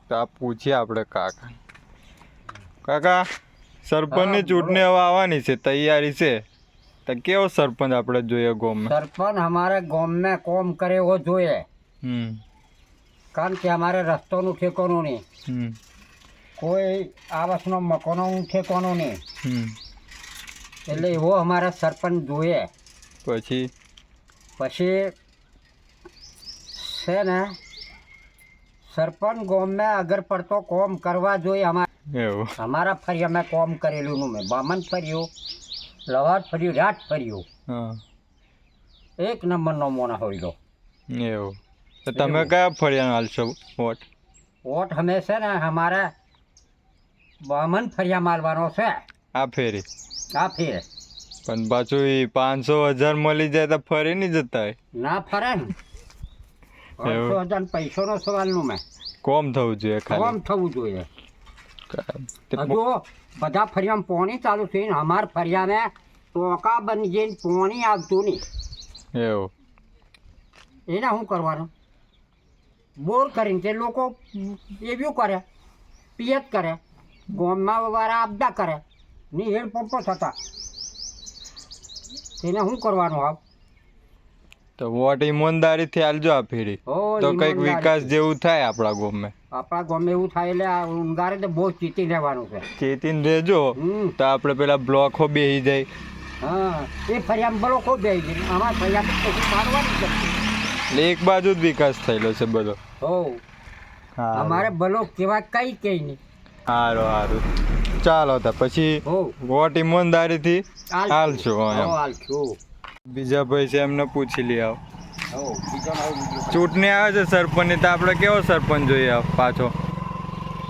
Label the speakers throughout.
Speaker 1: તો આ પૂછીએ આપણે કાકા. કાકા, સરપંચની ચૂંટણી હવે આવવાની છે, તૈયારી છે, તો કેવો સરપંચ આપણે જોઈએ ગામમાં?
Speaker 2: સરપંચ हमारे गांव में काम करे वो જોઈએ. કારણ કે અમારે રસ્તોનું ઠેકાણું નહીં, કોઈ આવાસનો મકાનોનું ઠેકાણું નહીં, એટલે એવો અમારે સરપંચ જોઈએ.
Speaker 1: પછી
Speaker 2: છે ને સરપંચ ગામ में અગર પડતો કોમ કરવા જોઈએ.
Speaker 1: એવું
Speaker 2: અમારા ફરિયા મેં કોમ કરેલું નું મેં બામન ફર્યું, લવાડ ફર્યું, રાત ફર્યું,
Speaker 1: હા
Speaker 2: એક નંબરનો મોણા હોય લો.
Speaker 1: એવું તો તમે કયા ફળિયાને હાલશો વોટ?
Speaker 2: વોટ અમે છે ને અમારે બામન ફરિયા મારવાનો છે
Speaker 1: આ ફેરી.
Speaker 2: આ ફેર.
Speaker 1: પણ પાછું એ 500,000 મળી જાય તો ફરી નહીં જતા હોય.
Speaker 2: ના ફરે ને 500,000 પૈસાનો સવાલનું મેં
Speaker 1: કોમ થવું જોઈએ
Speaker 2: કોમ
Speaker 1: ખાલી.
Speaker 2: થવું જોઈએ.
Speaker 1: તે
Speaker 2: હજુ બધા ફરિયામાં પાણી ચાલુ છે ને અમાર ફરિયામાં ટોકા બની જઈને પાણી આવતું નહીં.
Speaker 1: એવું
Speaker 2: એને શું કરવાનું? બોર કરીને તે લોકો એવું કરે, પિયત કરે, ગામમાં વાળા આપદા કરે ને હેડ પંપો થતા. તેને શું કરવાનું? આવ
Speaker 1: તો વોટ ઈમાનદારીથી હાલજો આ ફેરી,
Speaker 2: હો
Speaker 1: તો કંઈક
Speaker 2: ઈમાનદારી.
Speaker 1: વિકાસ જેવું થાય આપણા ગામમાં.
Speaker 2: આપણા ગામમાં એવું થાય એટલે આ ઊંઘારે તો બહુ ચીતી રહેવાનું છે.
Speaker 1: ચેતીને રહેજો તો આપણે પેલા બ્લોકો બેસી જાય.
Speaker 2: હા, એ ફરિયામાં બળો બે ગઈ, અમારા ફરિયામાં પછી મારવાની જ નથી.
Speaker 1: એટલે એક બાજુ જ વિકાસ થયેલો છે બધો.
Speaker 2: હો અમારે બલો કેવા કઈ નહીં.
Speaker 1: સારું સારું, ચાલો તો પછી
Speaker 2: હો
Speaker 1: વોટ ઈમાનદારીથી હાલશો.
Speaker 2: હો
Speaker 1: એમ
Speaker 2: હાલશું.
Speaker 1: બીજા ભાઈ છે એમને પૂછી લઈ આવો.
Speaker 2: હો બીજો નવો
Speaker 1: ચૂંટણી આવે છે સરપંચની, તો આપણે કેવો સરપંચ જોઈએ પાછો?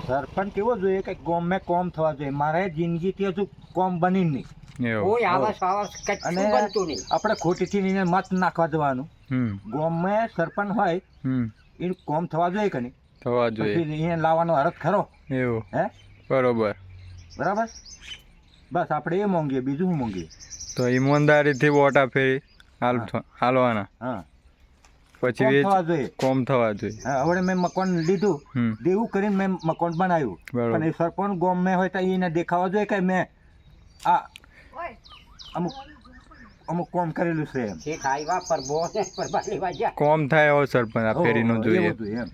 Speaker 3: સરપંચ કેવો જોઈએ કે ગામમાં કોમ થવા જોઈએ. મારે જિંદગીથી હજુ કોમ બની નહીં
Speaker 1: એવું
Speaker 2: કોઈ આવાસ કચ્છું
Speaker 3: અને
Speaker 2: બનતું નહીં.
Speaker 3: આપણે ખોટીથી એને મત નાખવા દેવાનું. ગામમાં સરપંચ હોય એ કોમ થવા જોઈએ કે નહીં,
Speaker 1: થવા જોઈએ
Speaker 3: પછી એને લાવવાનો હરખ ખરો.
Speaker 1: એવું
Speaker 3: હે
Speaker 1: બરોબર.
Speaker 3: બરાબર, બસ આપણે એ માંગીએ, બીજું શું માંગીએ?
Speaker 1: તો ઈમાનદારીથી વોટ આપી હાલવાના.
Speaker 3: હા,
Speaker 1: પછી
Speaker 3: કોમ થવા જોઈએ.
Speaker 1: કોમ થવા જોઈએ.
Speaker 3: હા, હવે મેં મકાન લીધું, દેવું કરીને મેં મકાન બનાવ્યું,
Speaker 1: બરાબર.
Speaker 3: પણ એ સરપંચ ગામમાં હોય તો એને દેખાવા જોઈએ કે મેં આ અમુક અમુક કોમ કરેલું છે એમ.
Speaker 2: શેખ આવ્યા પર બોસ પર બાલી વાગ્યા.
Speaker 1: કોમ થાય એવો સરપંચ આ ફેરીનો જોઈએ.
Speaker 3: એવું હતું એમ.